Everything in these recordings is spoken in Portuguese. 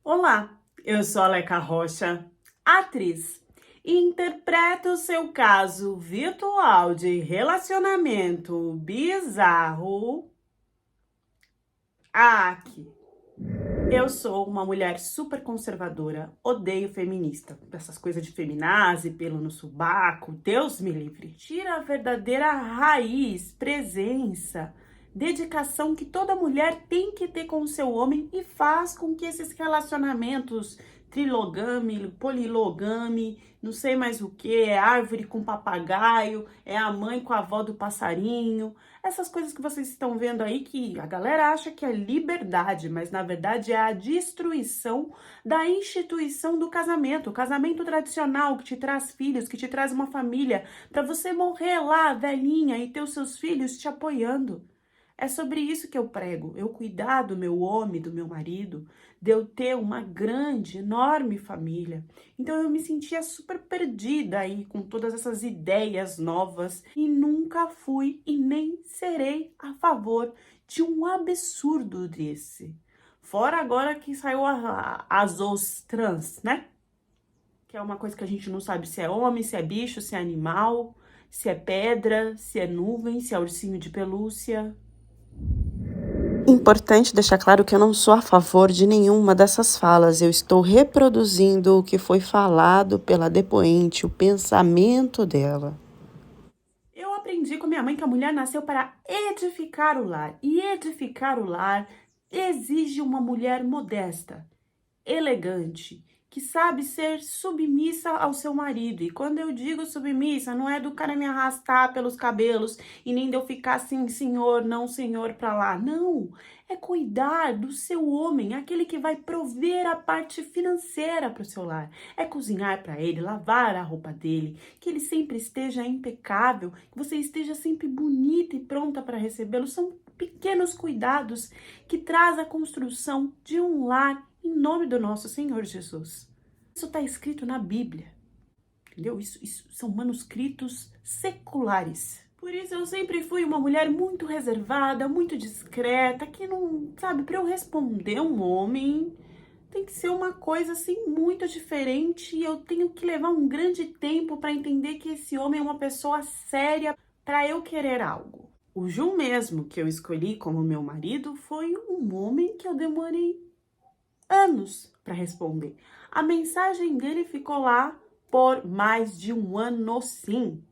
Olá, eu sou a Leca Rocha, atriz, e interpreto o seu caso virtual de relacionamento bizarro aqui. Eu sou uma mulher super conservadora, odeio feminista. Essas coisas de feminazi, pelo no subaco, Deus me livre. Tira a verdadeira raiz, presença, dedicação que toda mulher tem que ter com o seu homem e faz com que esses relacionamentos trilogame, polilogame, não sei mais o que, é árvore com papagaio, é a mãe com a avó do passarinho, essas coisas que vocês estão vendo aí que a galera acha que é liberdade, mas na verdade é a destruição da instituição do casamento, o casamento tradicional que te traz filhos, que te traz uma família, para você morrer lá, velhinha, e ter os seus filhos te apoiando. É sobre isso que eu prego, eu cuidar do meu homem, do meu marido, de eu ter uma grande, enorme família. Então eu me sentia super perdida aí com todas essas ideias novas e nunca fui e nem serei a favor de um absurdo desse. Fora agora que saiu as os trans, né? Que é uma coisa que a gente não sabe se é homem, se é bicho, se é animal, se é pedra, se é nuvem, se é ursinho de pelúcia. Importante deixar claro que eu não sou a favor de nenhuma dessas falas. Eu estou reproduzindo o que foi falado pela depoente, o pensamento dela. Eu aprendi com minha mãe que a mulher nasceu para edificar o lar. E edificar o lar exige uma mulher modesta, elegante, que sabe ser submissa ao seu marido. E quando eu digo submissa, não é do cara me arrastar pelos cabelos e nem de eu ficar assim, senhor, não senhor, pra lá. Não, é cuidar do seu homem, aquele que vai prover a parte financeira para o seu lar. É cozinhar para ele, lavar a roupa dele, que ele sempre esteja impecável, que você esteja sempre bonita e pronta para recebê-lo. São pequenos cuidados que traz a construção de um lar em nome do nosso Senhor Jesus. Isso está escrito na Bíblia, entendeu? Isso são manuscritos seculares. Por isso eu sempre fui uma mulher muito reservada, muito discreta, que não, sabe, para eu responder um homem tem que ser uma coisa assim muito diferente e eu tenho que levar um grande tempo para entender que esse homem é uma pessoa séria para eu querer algo. O Ju mesmo que eu escolhi como meu marido foi um homem que eu demorei anos para responder. A mensagem dele ficou lá por mais de um ano, sim.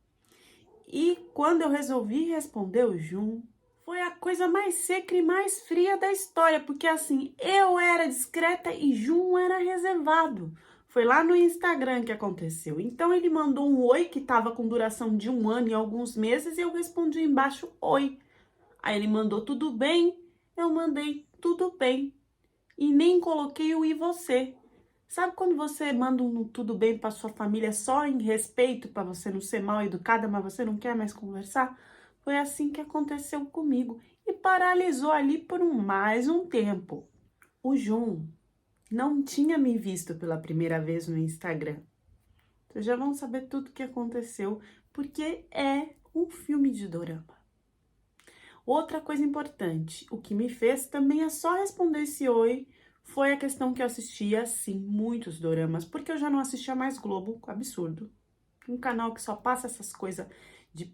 E quando eu resolvi responder o Jun, foi a coisa mais seca e mais fria da história, porque assim, eu era discreta e Jun era reservado. Foi lá no Instagram que aconteceu. Então ele mandou um oi que estava com duração de um ano e alguns meses e eu respondi embaixo oi. Aí ele mandou tudo bem, eu mandei tudo bem e nem coloquei o e você. Sabe quando você manda um tudo bem para sua família só em respeito, para você não ser mal educada, mas você não quer mais conversar? Foi assim que aconteceu comigo e paralisou ali por mais um tempo. O Jun não tinha me visto pela primeira vez no Instagram. Vocês já vão saber tudo o que aconteceu, porque é um filme de dorama. Outra coisa importante, o que me fez também é só responder esse oi, foi a questão que eu assistia, sim, muitos doramas, porque eu já não assistia mais Globo, absurdo. Um canal que só passa essas coisas de,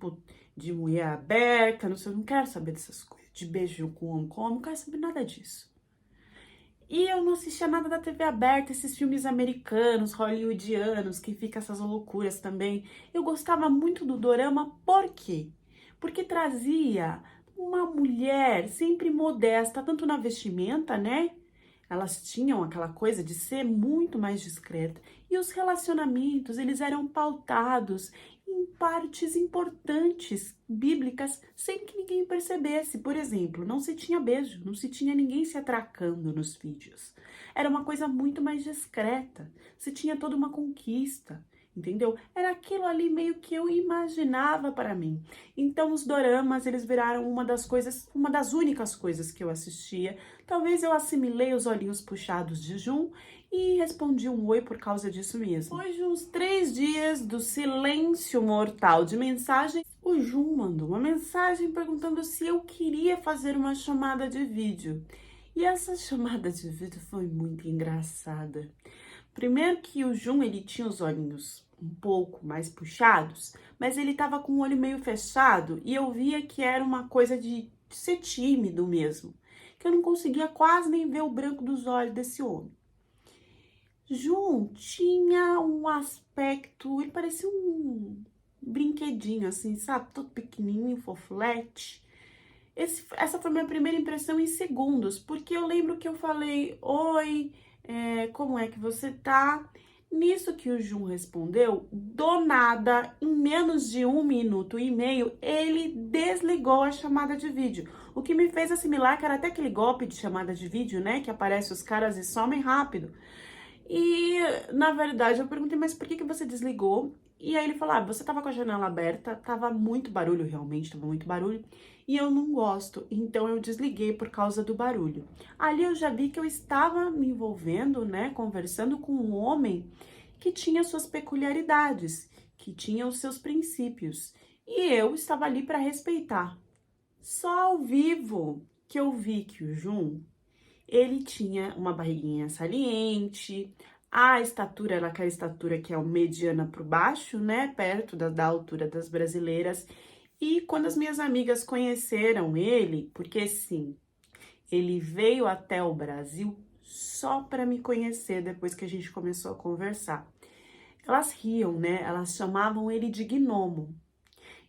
de mulher aberta, não sei, eu não quero saber dessas coisas, de beijo com homem, não quero saber nada disso. E eu não assistia nada da TV aberta, esses filmes americanos, hollywoodianos, que fica essas loucuras também. Eu gostava muito do dorama, por quê? Porque trazia uma mulher sempre modesta, tanto na vestimenta, né? Elas tinham aquela coisa de ser muito mais discreta. E os relacionamentos, eles eram pautados em partes importantes, bíblicas, sem que ninguém percebesse. Por exemplo, não se tinha beijo, não se tinha ninguém se atracando nos vídeos. Era uma coisa muito mais discreta. Se tinha toda uma conquista. Entendeu? Era aquilo ali meio que eu imaginava para mim. Então os doramas, eles viraram uma das coisas, uma das únicas coisas que eu assistia. Talvez eu assimilei os olhinhos puxados de Jun e respondi um oi por causa disso mesmo. Depois de uns 3 dias do silêncio mortal de mensagem, o Jun mandou uma mensagem perguntando se eu queria fazer uma chamada de vídeo. E essa chamada de vídeo foi muito engraçada. Primeiro que o Jun, ele tinha os olhinhos um pouco mais puxados, mas ele tava com o olho meio fechado e eu via que era uma coisa de ser tímido mesmo, que eu não conseguia quase nem ver o branco dos olhos desse homem. Jun tinha um aspecto, ele parecia um brinquedinho assim, sabe? Todo pequenininho, fofulete. Essa foi minha primeira impressão em segundos, porque eu lembro que eu falei, oi, como é que você tá? Nisso que o Jun respondeu, do nada, em menos de 1 minuto e meio, ele desligou a chamada de vídeo. O que me fez assimilar que era até aquele golpe de chamada de vídeo, né? Que aparece os caras e somem rápido. E, na verdade, eu perguntei, mas por que que você desligou? E aí ele falou, você tava com a janela aberta, tava muito barulho, realmente, tava muito barulho, e eu não gosto, então eu desliguei por causa do barulho. Ali eu já vi que eu estava me envolvendo, né, conversando com um homem que tinha suas peculiaridades, que tinha os seus princípios, e eu estava ali para respeitar. Só ao vivo que eu vi que o Jun, ele tinha uma barriguinha saliente, a estatura era aquela estatura que é o mediana por baixo, né? Perto da altura das brasileiras. E quando as minhas amigas conheceram ele, porque sim, ele veio até o Brasil só para me conhecer depois que a gente começou a conversar. Elas riam, né? Elas chamavam ele de gnomo.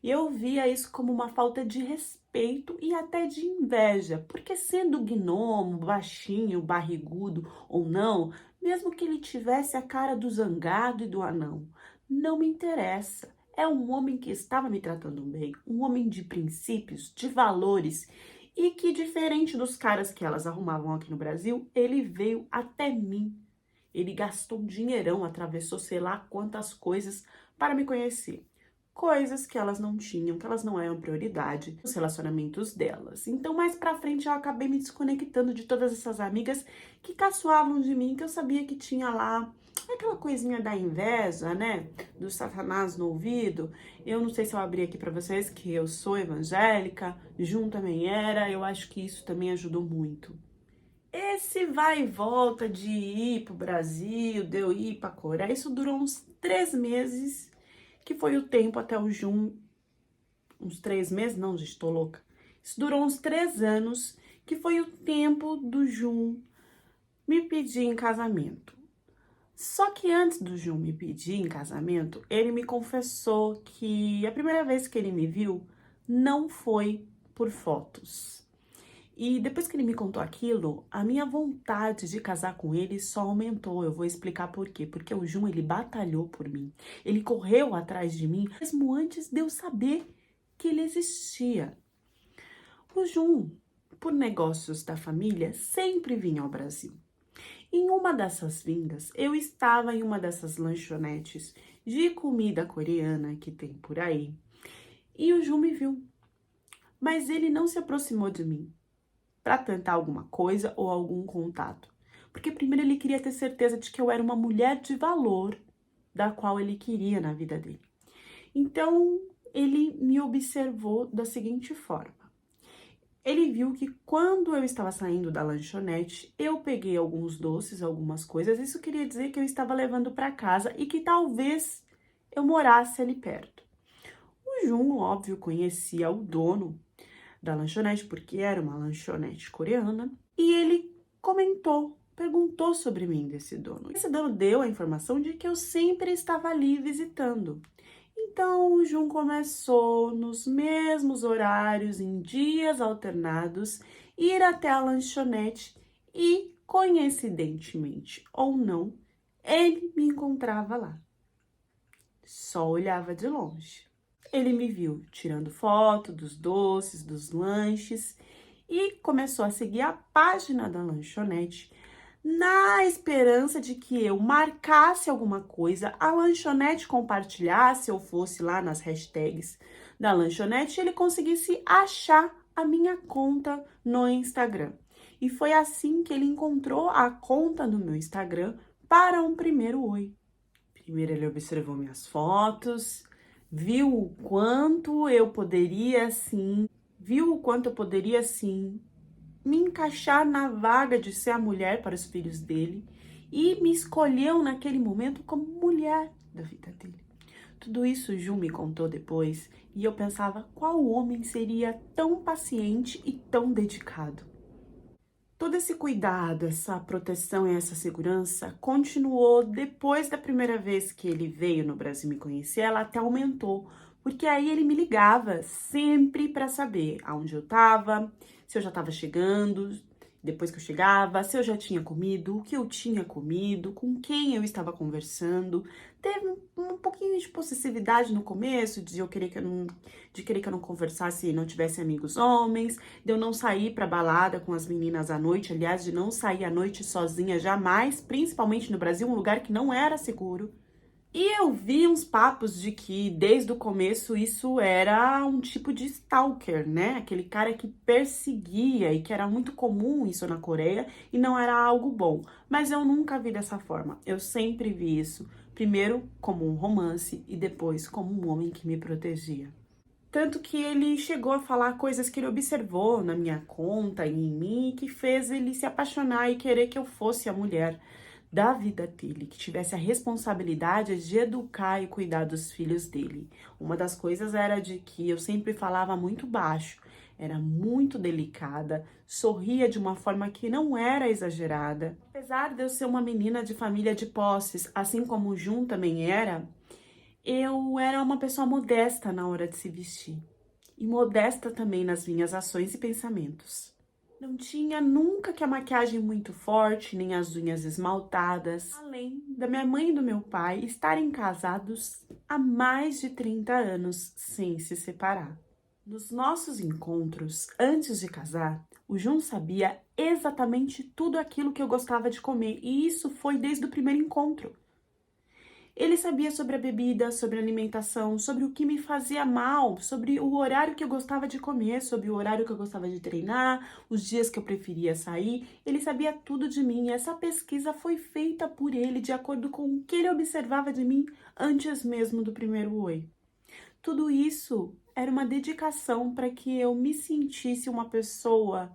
E eu via isso como uma falta de respeito e até de inveja, porque sendo gnomo, baixinho, barrigudo ou não, mesmo que ele tivesse a cara do zangado e do anão, não me interessa. É um homem que estava me tratando bem, um homem de princípios, de valores, e que, diferente dos caras que elas arrumavam aqui no Brasil, ele veio até mim. Ele gastou um dinheirão, atravessou sei lá quantas coisas para me conhecer. Coisas que elas não tinham, que elas não eram prioridade nos relacionamentos delas. Então, mais pra frente, eu acabei me desconectando de todas essas amigas que caçoavam de mim, que eu sabia que tinha lá aquela coisinha da inveja, né? Do Satanás no ouvido. Eu não sei se eu abri aqui pra vocês que eu sou evangélica, Jun também era, eu acho que isso também ajudou muito. Esse vai e volta de ir pro Brasil, de eu ir pra Coreia, isso durou uns 3 meses, que foi o tempo até o Jun, uns 3 meses, não, gente, tô louca. Isso durou uns 3 anos, que foi o tempo do Jun me pedir em casamento. Só que antes do Jun me pedir em casamento, ele me confessou que a primeira vez que ele me viu não foi por fotos. E depois que ele me contou aquilo, a minha vontade de casar com ele só aumentou. Eu vou explicar por quê. Porque o Jun, ele batalhou por mim. Ele correu atrás de mim, mesmo antes de eu saber que ele existia. O Jun, por negócios da família, sempre vinha ao Brasil. Em uma dessas vindas, eu estava em uma dessas lanchonetes de comida coreana que tem por aí. E o Jun me viu. Mas ele não se aproximou de mim para tentar alguma coisa ou algum contato. Porque primeiro ele queria ter certeza de que eu era uma mulher de valor, da qual ele queria na vida dele. Então, ele me observou da seguinte forma. Ele viu que quando eu estava saindo da lanchonete, eu peguei alguns doces, algumas coisas. Isso queria dizer que eu estava levando para casa e que talvez eu morasse ali perto. O Jun, óbvio, conhecia o dono da lanchonete, porque era uma lanchonete coreana, e ele perguntou sobre mim desse dono. Esse dono deu a informação de que eu sempre estava ali visitando. Então, o Jun começou, nos mesmos horários, em dias alternados, ir até a lanchonete e, coincidentemente ou não, ele me encontrava lá. Só olhava de longe. Ele me viu tirando foto dos doces, dos lanches e começou a seguir a página da lanchonete na esperança de que eu marcasse alguma coisa, a lanchonete compartilhasse ou fosse lá nas hashtags da lanchonete e ele conseguisse achar a minha conta no Instagram. E foi assim que ele encontrou a conta do meu Instagram para um primeiro oi. Primeiro ele observou minhas fotos, viu o quanto eu poderia sim me encaixar na vaga de ser a mulher para os filhos dele e me escolheu naquele momento como mulher da vida dele. Tudo isso o Jun me contou depois e eu pensava qual homem seria tão paciente e tão dedicado. Todo esse cuidado, essa proteção e essa segurança continuou depois da primeira vez que ele veio no Brasil me conhecer, ela até aumentou, porque aí ele me ligava sempre para saber aonde eu estava, se eu já estava chegando, depois que eu chegava, se eu já tinha comido, o que eu tinha comido, com quem eu estava conversando. Teve um pouquinho de possessividade no começo, de querer que eu não conversasse e não tivesse amigos homens, de eu não sair pra balada com as meninas à noite, aliás, de não sair à noite sozinha jamais, principalmente no Brasil, um lugar que não era seguro. E eu vi uns papos de que, desde o começo, isso era um tipo de stalker, né? Aquele cara que perseguia e que era muito comum isso na Coreia e não era algo bom. Mas eu nunca vi dessa forma. Eu sempre vi isso, primeiro como um romance e depois como um homem que me protegia. Tanto que ele chegou a falar coisas que ele observou na minha conta e em mim, que fez ele se apaixonar e querer que eu fosse a mulher da vida dele, que tivesse a responsabilidade de educar e cuidar dos filhos dele. Uma das coisas era de que eu sempre falava muito baixo, era muito delicada, sorria de uma forma que não era exagerada. Apesar de eu ser uma menina de família de posses, assim como o Jun também era, eu era uma pessoa modesta na hora de se vestir e modesta também nas minhas ações e pensamentos. Não tinha nunca que a maquiagem muito forte, nem as unhas esmaltadas, além da minha mãe e do meu pai estarem casados há mais de 30 anos sem se separar. Nos nossos encontros, antes de casar, o Jun sabia exatamente tudo aquilo que eu gostava de comer, e isso foi desde o primeiro encontro. Ele sabia sobre a bebida, sobre a alimentação, sobre o que me fazia mal, sobre o horário que eu gostava de comer, sobre o horário que eu gostava de treinar, os dias que eu preferia sair. Ele sabia tudo de mim e essa pesquisa foi feita por ele de acordo com o que ele observava de mim antes mesmo do primeiro oi. Tudo isso era uma dedicação para que eu me sentisse uma pessoa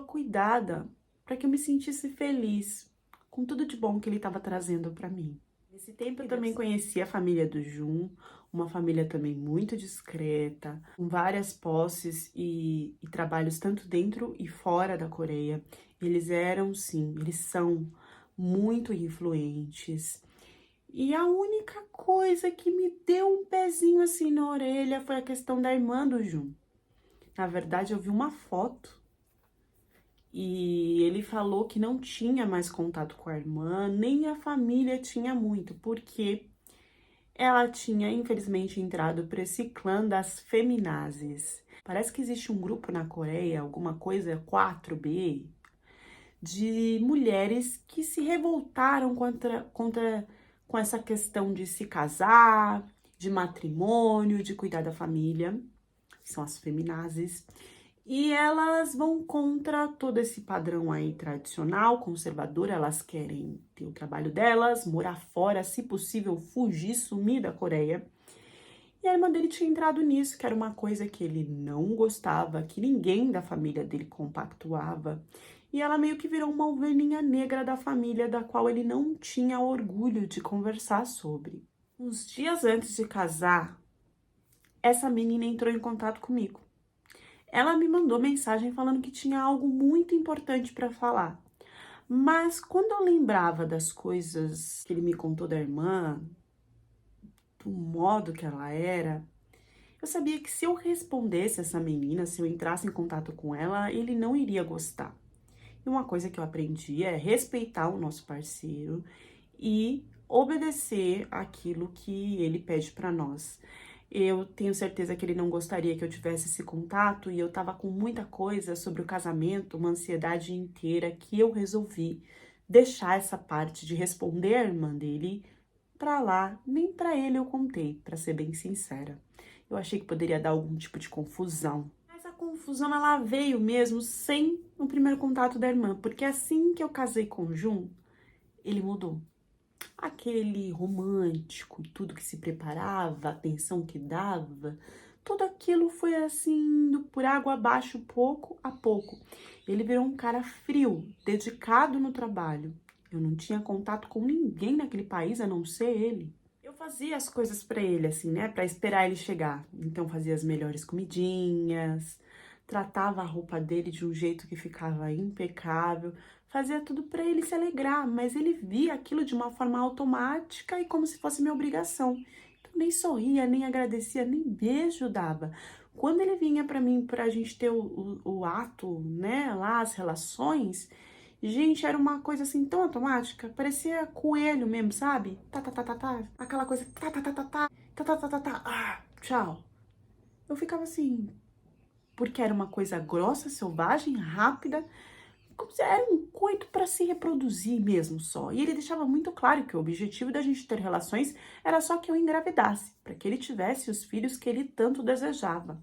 cuidada, para que eu me sentisse feliz com tudo de bom que ele estava trazendo para mim. Nesse tempo eu também conheci a família do Jun, uma família também muito discreta, com várias posses e trabalhos tanto dentro e fora da Coreia. Eles eram, sim, eles são muito influentes. E a única coisa que me deu um pezinho assim na orelha foi a questão da irmã do Jun. Na verdade, eu vi uma foto e ele falou que não tinha mais contato com a irmã, nem a família tinha muito, porque ela tinha, infelizmente, entrado para esse clã das feminazes. Parece que existe um grupo na Coreia, alguma coisa 4B, de mulheres que se revoltaram com essa questão de se casar, de matrimônio, de cuidar da família. São as feminazes. E elas vão contra todo esse padrão aí tradicional, conservador. Elas querem ter o trabalho delas, morar fora, se possível, fugir, sumir da Coreia. E a irmã dele tinha entrado nisso, que era uma coisa que ele não gostava, que ninguém da família dele compactuava. E ela meio que virou uma ovelhinha negra da família, da qual ele não tinha orgulho de conversar sobre. Uns dias antes de casar, essa menina entrou em contato comigo. Ela me mandou mensagem falando que tinha algo muito importante para falar. Mas quando eu lembrava das coisas que ele me contou da irmã, do modo que ela era, eu sabia que se eu respondesse essa menina, se eu entrasse em contato com ela, ele não iria gostar. E uma coisa que eu aprendi é respeitar o nosso parceiro e obedecer aquilo que ele pede para nós. Eu tenho certeza que ele não gostaria que eu tivesse esse contato e eu tava com muita coisa sobre o casamento, uma ansiedade inteira que eu resolvi deixar essa parte de responder a irmã dele pra lá. Nem pra ele eu contei, pra ser bem sincera. Eu achei que poderia dar algum tipo de confusão. Mas a confusão ela veio mesmo sem o primeiro contato da irmã, porque assim que eu casei com o Jun, ele mudou. Aquele romântico, tudo que se preparava, a atenção que dava, Tudo aquilo foi assim, indo por água abaixo, pouco a pouco. Ele virou um cara frio, dedicado no trabalho. Eu não tinha contato com ninguém naquele país a não ser ele. Eu fazia as coisas pra ele, assim, né, pra esperar ele chegar. Então fazia as melhores comidinhas, tratava a roupa dele de um jeito que ficava impecável, fazia tudo pra ele se alegrar, mas ele via aquilo de uma forma automática e como se fosse minha obrigação. Então nem sorria, nem agradecia, nem beijo dava. Quando ele vinha pra mim, pra gente ter o ato, né, lá, as relações, gente, era uma coisa assim tão automática, parecia coelho mesmo, sabe? Tá, tá, tá, tá, tá, aquela coisa tá, tá, tá, tá, tá, tá, tá, tá, tá, tá, tchau. Eu ficava assim, porque era uma coisa grossa, selvagem, rápida, como se era um coito para se reproduzir mesmo só. E ele deixava muito claro que o objetivo da gente ter relações era só que eu engravidasse, para que ele tivesse os filhos que ele tanto desejava.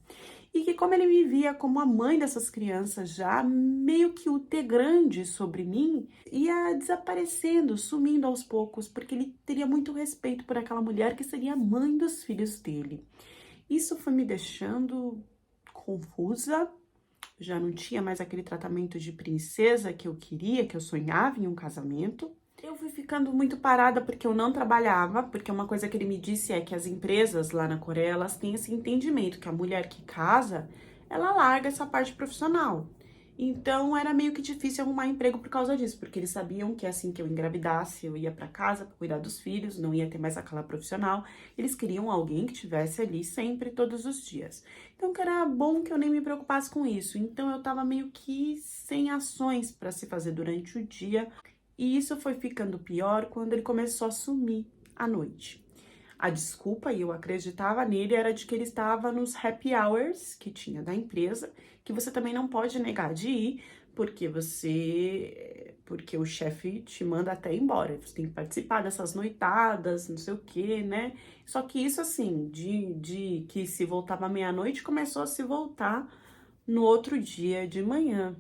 E que como ele me via como a mãe dessas crianças já, meio que o ter grande sobre mim ia desaparecendo, sumindo aos poucos, porque ele teria muito respeito por aquela mulher que seria a mãe dos filhos dele. Isso foi me deixando confusa, já não tinha mais aquele tratamento de princesa que eu queria, que eu sonhava em um casamento. Eu fui ficando muito parada porque eu não trabalhava, porque uma coisa que ele me disse é que as empresas lá na Coreia, elas têm esse entendimento que a mulher que casa, ela larga essa parte profissional. Então era meio que difícil arrumar emprego por causa disso, porque eles sabiam que assim que eu engravidasse, eu ia para casa para cuidar dos filhos, não ia ter mais aquela profissional. Eles queriam alguém que tivesse ali sempre, todos os dias. Então que era bom que eu nem me preocupasse com isso. Então eu tava meio que sem ações para se fazer durante o dia. E isso foi ficando pior quando ele começou a sumir à noite. A desculpa, e eu acreditava nele, era de que ele estava nos happy hours que tinha da empresa, que você também não pode negar de ir, porque o chefe te manda até embora. Você tem que participar dessas noitadas, não sei o quê, né? Só que isso, assim, de que se voltava meia-noite, começou a se voltar no outro dia de manhã.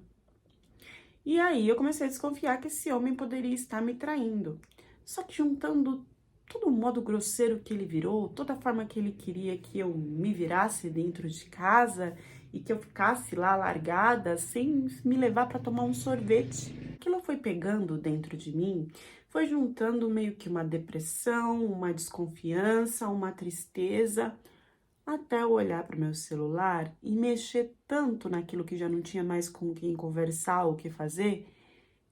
E aí eu comecei a desconfiar que esse homem poderia estar me traindo. Só que juntando todo o modo grosseiro que ele virou, toda a forma que ele queria que eu me virasse dentro de casa e que eu ficasse lá largada sem me levar para tomar um sorvete. Aquilo foi pegando dentro de mim, foi juntando meio que uma depressão, uma desconfiança, uma tristeza até eu olhar para o meu celular e mexer tanto naquilo que já não tinha mais com quem conversar ou o que fazer,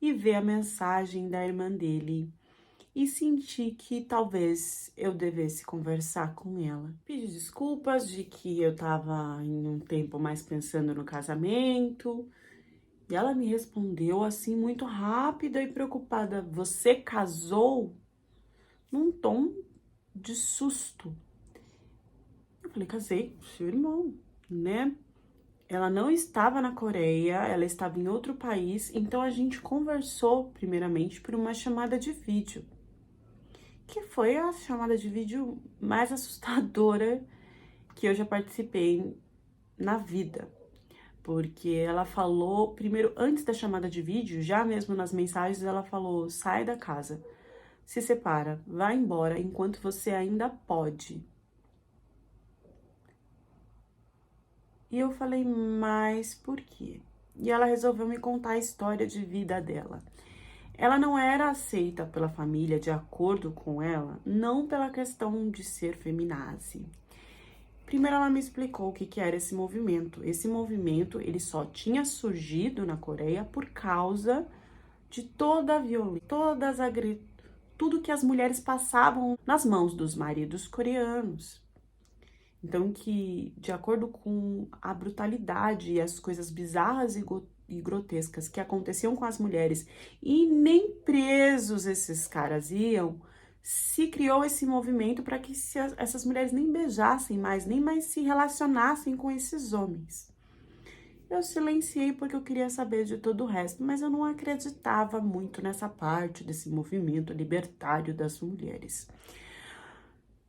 e ver a mensagem da irmã dele e senti que talvez eu devesse conversar com ela. Pedi desculpas de que eu tava em um tempo mais pensando no casamento, e ela me respondeu assim muito rápida e preocupada: "Você casou?" Num tom de susto. Eu falei: "Casei, seu irmão, né?" Ela não estava na Coreia, ela estava em outro país, então a gente conversou primeiramente por uma chamada de vídeo, que foi a chamada de vídeo mais assustadora que eu já participei na vida. Porque ela falou, primeiro, antes da chamada de vídeo, já mesmo nas mensagens, ela falou: sai da casa, se separa, vai embora enquanto você ainda pode. E eu falei: mas por quê? E ela resolveu me contar a história de vida dela. Ela não era aceita pela família de acordo com ela, não pela questão de ser feminazi. Primeiro ela me explicou o que era esse movimento. Esse movimento, ele só tinha surgido na Coreia por causa de toda a violência, tudo que as mulheres passavam nas mãos dos maridos coreanos. Então, que, de acordo com a brutalidade e as coisas bizarras e grotescas que aconteciam com as mulheres, e nem presos esses caras iam, se criou esse movimento para que essas mulheres nem beijassem mais, nem mais se relacionassem com esses homens. Eu silenciei porque eu queria saber de todo o resto, mas eu não acreditava muito nessa parte desse movimento libertário das mulheres.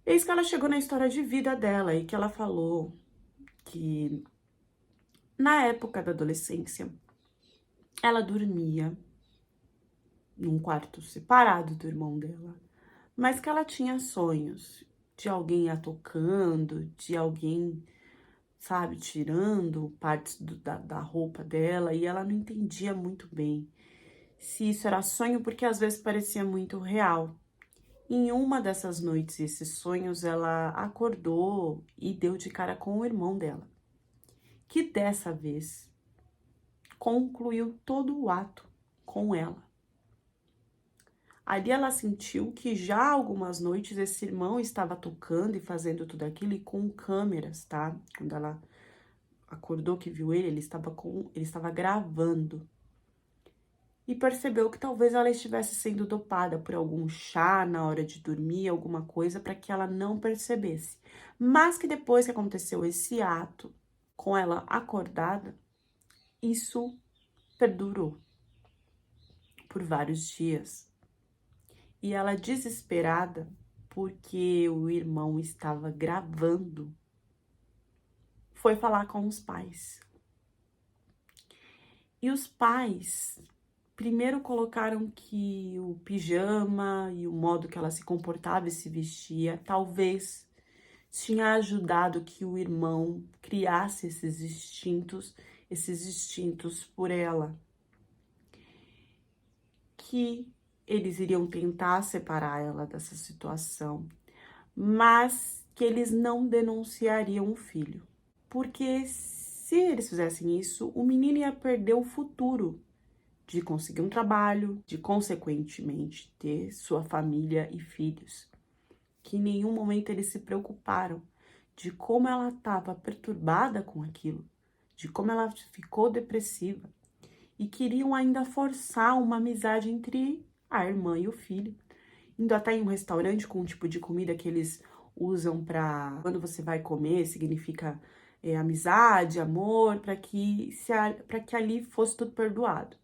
Eis que ela chegou na história de vida dela e que ela falou que na época da adolescência ela dormia num quarto separado do irmão dela, mas que ela tinha sonhos de alguém a tocando, de alguém sabe, tirando partes da roupa dela, e ela não entendia muito bem se isso era sonho, porque às vezes parecia muito real. Em uma dessas noites, esses sonhos, ela acordou e deu de cara com o irmão dela, que dessa vez concluiu todo o ato com ela. Ali ela sentiu que já algumas noites esse irmão estava tocando e fazendo tudo aquilo e com câmeras, tá? Quando ela acordou que viu ele estava gravando. E percebeu que talvez ela estivesse sendo dopada por algum chá na hora de dormir, alguma coisa para que ela não percebesse. Mas que depois que aconteceu esse ato com ela acordada, isso perdurou por vários dias. E ela desesperada, porque o irmão estava gravando, foi falar com os pais. E os pais primeiro colocaram que o pijama e o modo que ela se comportava e se vestia talvez tinha ajudado que o irmão criasse esses instintos por ela. Que eles iriam tentar separar ela dessa situação, mas que eles não denunciariam o filho. Porque se eles fizessem isso, o menino ia perder o futuro de conseguir um trabalho, de consequentemente ter sua família e filhos. Que em nenhum momento eles se preocuparam de como ela estava perturbada com aquilo, de como ela ficou depressiva e queriam ainda forçar uma amizade entre a irmã e o filho, indo até em um restaurante com um tipo de comida que eles usam para quando você vai comer, significa amizade, amor, para que ali fosse tudo perdoado.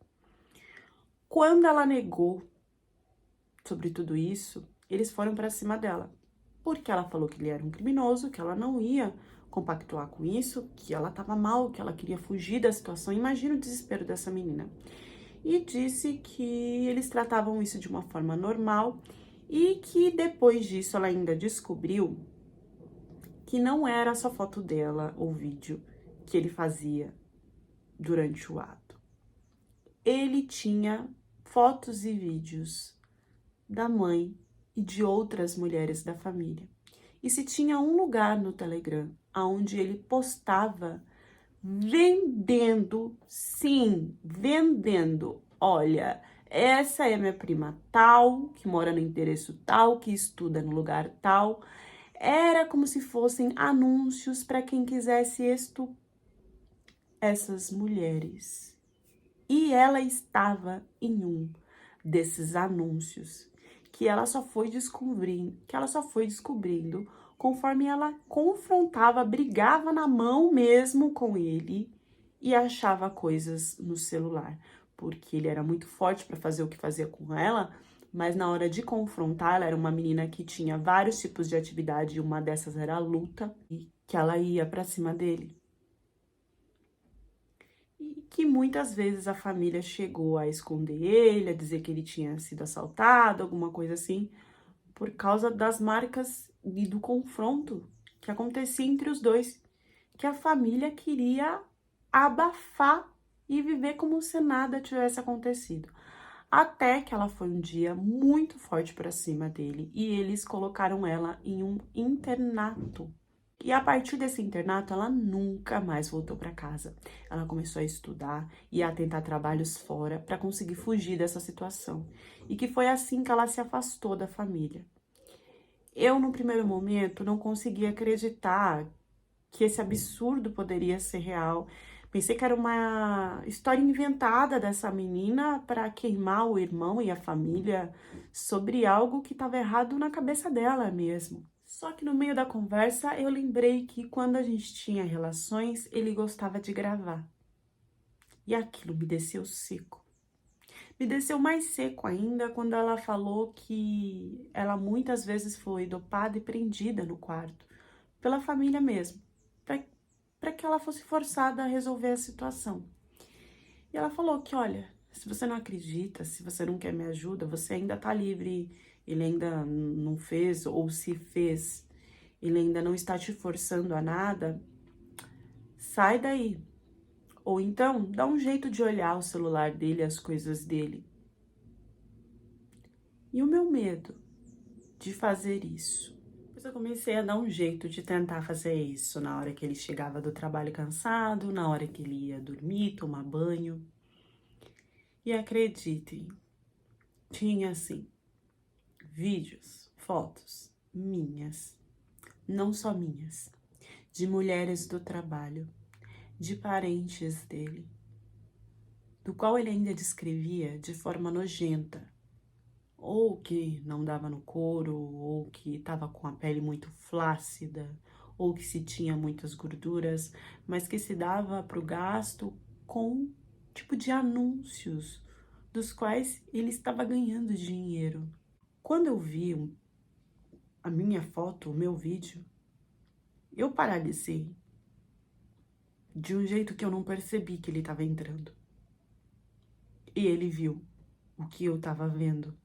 Quando ela negou sobre tudo isso, eles foram para cima dela, porque ela falou que ele era um criminoso, que ela não ia compactuar com isso, que ela estava mal, que ela queria fugir da situação. Imagina o desespero dessa menina. E disse que eles tratavam isso de uma forma normal e que depois disso ela ainda descobriu que não era só foto dela ou vídeo que ele fazia durante o ato. Ele tinha fotos e vídeos da mãe e de outras mulheres da família. E se tinha um lugar no Telegram onde ele postava vendendo, sim, vendendo. Olha, essa é minha prima tal, que mora no endereço tal, que estuda no lugar tal. Era como se fossem anúncios para quem quisesse estuprar essas mulheres. E ela estava em um desses anúncios que ela só foi descobrindo conforme ela confrontava, brigava na mão mesmo com ele e achava coisas no celular, porque ele era muito forte para fazer o que fazia com ela, mas na hora de confrontar, ela era uma menina que tinha vários tipos de atividade, e uma dessas era a luta, e que ela ia para cima dele. E que muitas vezes a família chegou a esconder ele, a dizer que ele tinha sido assaltado, alguma coisa assim, por causa das marcas e do confronto que acontecia entre os dois, que a família queria abafar e viver como se nada tivesse acontecido. Até que ela foi um dia muito forte para cima dele e eles colocaram ela em um internato. E a partir desse internato, ela nunca mais voltou para casa. Ela começou a estudar e a tentar trabalhos fora para conseguir fugir dessa situação. E que foi assim que ela se afastou da família. Eu, no primeiro momento, não conseguia acreditar que esse absurdo poderia ser real. Pensei que era uma história inventada dessa menina para queimar o irmão e a família sobre algo que estava errado na cabeça dela mesmo. Só que no meio da conversa eu lembrei que quando a gente tinha relações, ele gostava de gravar. E aquilo me desceu seco. Me desceu mais seco ainda quando ela falou que ela muitas vezes foi dopada e prendida no quarto, pela família mesmo, para que ela fosse forçada a resolver a situação. E ela falou que, olha, se você não acredita, se você não quer me ajuda, você ainda tá livre, ele ainda não fez, ou se fez, ele ainda não está te forçando a nada, sai daí. Ou então, dá um jeito de olhar o celular dele, as coisas dele. E o meu medo de fazer isso? Depois eu comecei a dar um jeito de tentar fazer isso na hora que ele chegava do trabalho cansado, na hora que ele ia dormir, tomar banho. E acreditem, tinha assim, vídeos, fotos minhas, não só minhas, de mulheres do trabalho, de parentes dele, do qual ele ainda descrevia de forma nojenta, ou que não dava no couro, ou que estava com a pele muito flácida, ou que se tinha muitas gorduras, mas que se dava para o gasto com tipo de anúncios dos quais ele estava ganhando dinheiro. Quando eu vi a minha foto, o meu vídeo, eu paralisei de um jeito que eu não percebi que ele estava entrando. E ele viu o que eu estava vendo.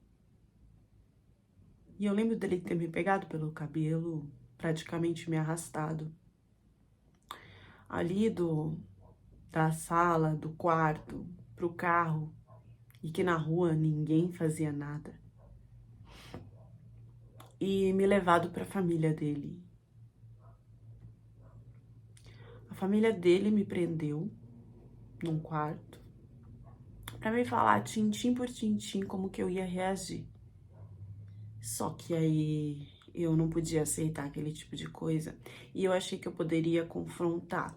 E eu lembro dele ter me pegado pelo cabelo, praticamente me arrastado. Ali da sala, do quarto, pro carro, e que na rua ninguém fazia nada. E me levado para a família dele. A família dele me prendeu num quarto para me falar tintim por tintim como que eu ia reagir. Só que aí eu não podia aceitar aquele tipo de coisa e eu achei que eu poderia confrontar,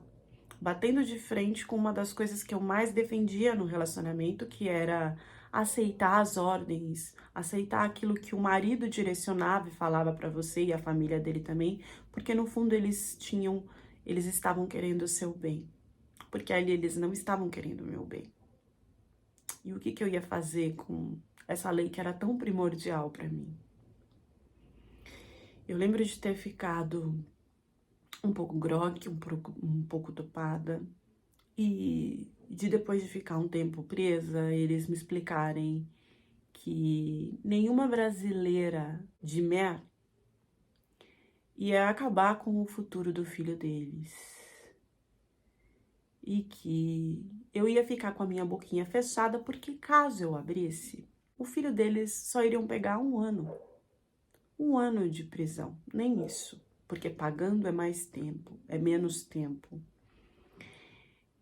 batendo de frente com uma das coisas que eu mais defendia no relacionamento, que era aceitar as ordens, aceitar aquilo que o marido direcionava e falava para você e a família dele também, porque no fundo eles estavam querendo o seu bem, porque ali eles não estavam querendo o meu bem. E o que que eu ia fazer com essa lei que era tão primordial para mim? Eu lembro de ter ficado um pouco grogue, um pouco topada, e de depois de ficar um tempo presa, eles me explicarem que nenhuma brasileira de mer ia acabar com o futuro do filho deles. E que eu ia ficar com a minha boquinha fechada, porque caso eu abrisse, o filho deles só iriam pegar 1 ano. 1 ano de prisão, nem isso, porque pagando é mais tempo, é menos tempo.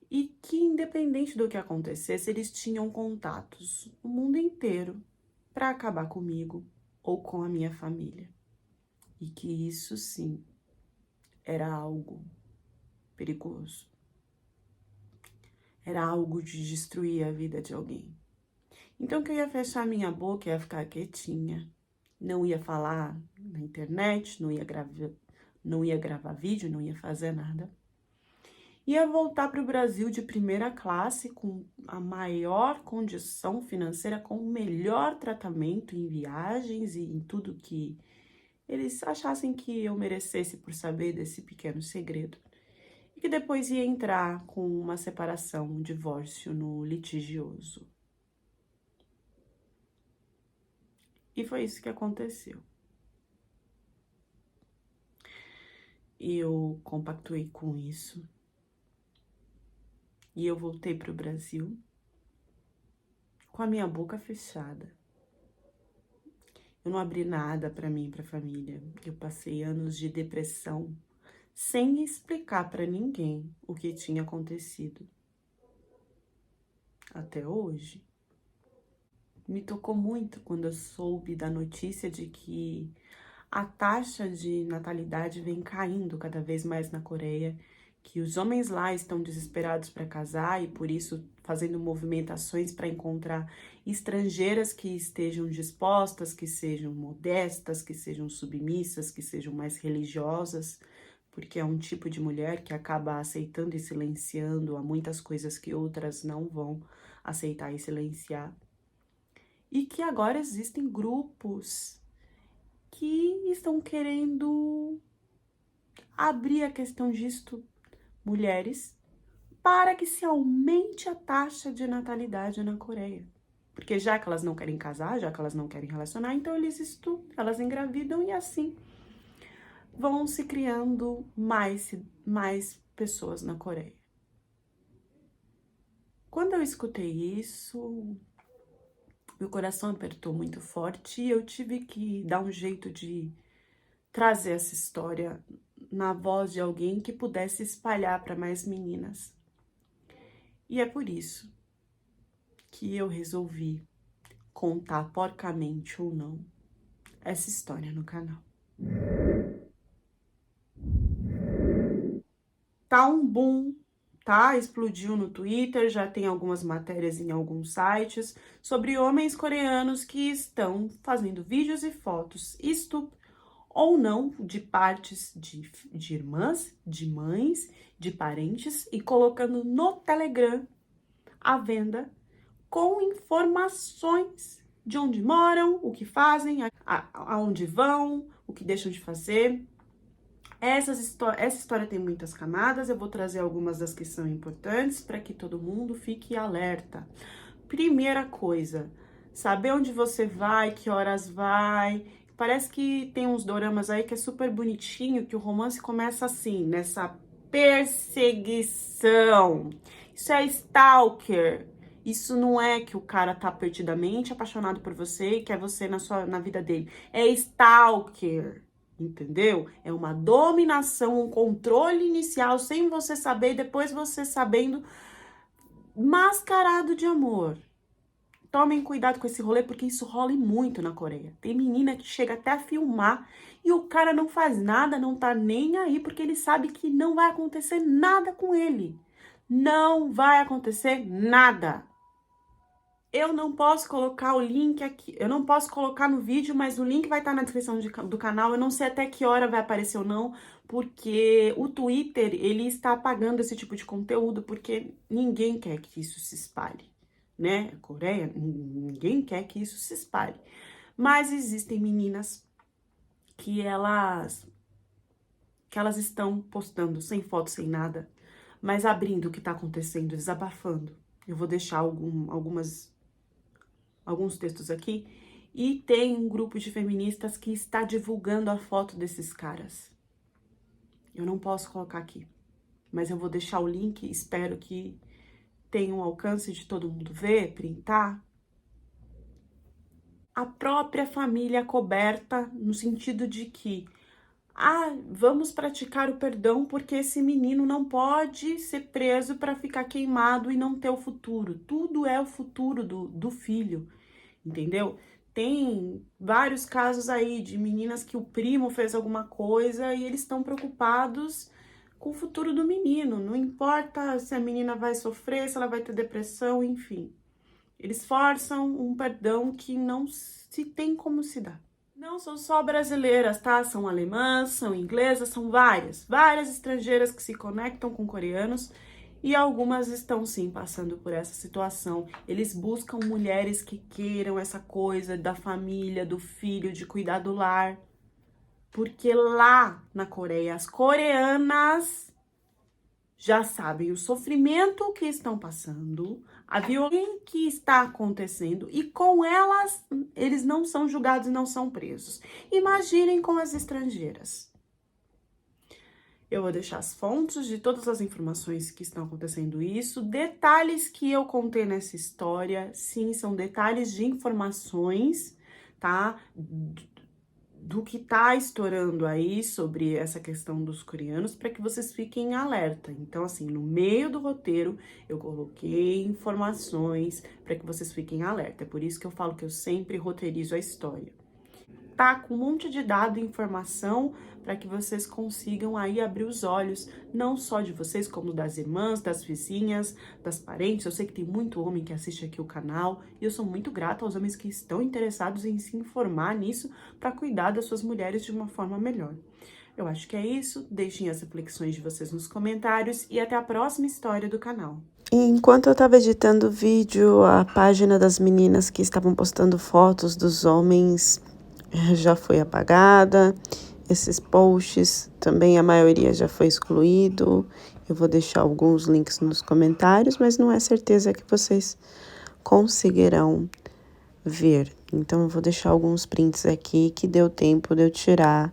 E que independente do que acontecesse, eles tinham contatos no mundo inteiro para acabar comigo ou com a minha família. E que isso sim era algo perigoso. Era algo de destruir a vida de alguém. Então que eu ia fechar minha boca, ia ficar quietinha. Não ia falar na internet, não ia gravar vídeo, não ia fazer nada. Ia voltar para o Brasil de primeira classe, com a maior condição financeira, com o melhor tratamento em viagens e em tudo que eles achassem que eu merecesse por saber desse pequeno segredo. E que depois ia entrar com uma separação, um divórcio no litigioso. E foi isso que aconteceu. Eu compactuei com isso. E eu voltei para o Brasil com a minha boca fechada. Eu não abri nada para mim e para a família. Eu passei anos de depressão sem explicar para ninguém o que tinha acontecido. Até hoje. Me tocou muito quando eu soube da notícia de que a taxa de natalidade vem caindo cada vez mais na Coreia, que os homens lá estão desesperados para casar e por isso fazendo movimentações para encontrar estrangeiras que estejam dispostas, que sejam modestas, que sejam submissas, que sejam mais religiosas, porque é um tipo de mulher que acaba aceitando e silenciando há muitas coisas que outras não vão aceitar e silenciar. E que agora existem grupos que estão querendo abrir a questão disto, mulheres, para que se aumente a taxa de natalidade na Coreia. Porque já que elas não querem casar, já que elas não querem relacionar, então elas engravidam e assim vão se criando mais pessoas na Coreia. Quando eu escutei isso, meu coração apertou muito forte e eu tive que dar um jeito de trazer essa história na voz de alguém que pudesse espalhar para mais meninas. E é por isso que eu resolvi contar, porcamente ou não, essa história no canal. Tá um boom, tá? Explodiu no Twitter, já tem algumas matérias em alguns sites sobre homens coreanos que estão fazendo vídeos e fotos ou não de partes de irmãs, de mães, de parentes e colocando no Telegram à venda com informações de onde moram, o que fazem, aonde vão, o que deixam de fazer. Essa história tem muitas camadas, eu vou trazer algumas das que são importantes para que todo mundo fique alerta. Primeira coisa, saber onde você vai, que horas vai. Parece que tem uns doramas aí que é super bonitinho, que o romance começa assim, nessa perseguição. Isso é stalker. Isso não é que o cara tá perdidamente apaixonado por você e quer você na vida dele. É stalker. Entendeu? É uma dominação, um controle inicial sem você saber e depois você sabendo, mascarado de amor. Tomem cuidado com esse rolê, porque isso rola muito na Coreia. Tem menina que chega até a filmar e o cara não faz nada, não tá nem aí, porque ele sabe que não vai acontecer nada com ele. Não vai acontecer nada. Eu não posso colocar o link aqui, eu não posso colocar no vídeo, mas o link vai estar na descrição do canal. Eu não sei até que hora vai aparecer ou não, porque o Twitter, ele está apagando esse tipo de conteúdo, porque ninguém quer que isso se espalhe, né? Coreia, ninguém quer que isso se espalhe. Mas existem meninas que elas estão postando sem foto, sem nada, mas abrindo o que está acontecendo, desabafando. Eu vou deixar alguns textos aqui, e tem um grupo de feministas que está divulgando a foto desses caras. Eu não posso colocar aqui, mas eu vou deixar o link, espero que tenha um alcance de todo mundo ver, printar. A própria família coberta, no sentido de que, vamos praticar o perdão porque esse menino não pode ser preso para ficar queimado e não ter o futuro. Tudo é o futuro do filho. Entendeu? Tem vários casos aí de meninas que o primo fez alguma coisa e eles estão preocupados com o futuro do menino. Não importa se a menina vai sofrer, se ela vai ter depressão, enfim. Eles forçam um perdão que não se tem como se dar. Não são só brasileiras, tá? São alemãs, são inglesas, são várias estrangeiras que se conectam com coreanos. E algumas estão sim passando por essa situação. Eles buscam mulheres que queiram essa coisa da família, do filho, de cuidar do lar. Porque lá na Coreia, as coreanas já sabem o sofrimento que estão passando, a violência que está acontecendo e com elas eles não são julgados e não são presos. Imaginem com as estrangeiras. Eu vou deixar as fontes de todas as informações que estão acontecendo isso. Detalhes que eu contei nessa história, sim, são detalhes de informações, tá? Do que tá estourando aí sobre essa questão dos coreanos, para que vocês fiquem em alerta. Então, assim, no meio do roteiro, eu coloquei informações para que vocês fiquem em alerta. É por isso que eu falo que eu sempre roteirizo a história. Tá com um monte de dado e informação para que vocês consigam aí abrir os olhos, não só de vocês, como das irmãs, das vizinhas, das parentes. Eu sei que tem muito homem que assiste aqui o canal e eu sou muito grata aos homens que estão interessados em se informar nisso para cuidar das suas mulheres de uma forma melhor. Eu acho que é isso. Deixem as reflexões de vocês nos comentários e até a próxima história do canal. Enquanto eu estava editando o vídeo, a página das meninas que estavam postando fotos dos homens já foi apagada. Esses posts também, a maioria já foi excluído. Eu vou deixar alguns links nos comentários, mas não é certeza que vocês conseguirão ver. Então, eu vou deixar alguns prints aqui que deu tempo de eu tirar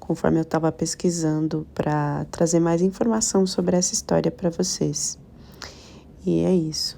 conforme eu estava pesquisando para trazer mais informação sobre essa história para vocês. E é isso.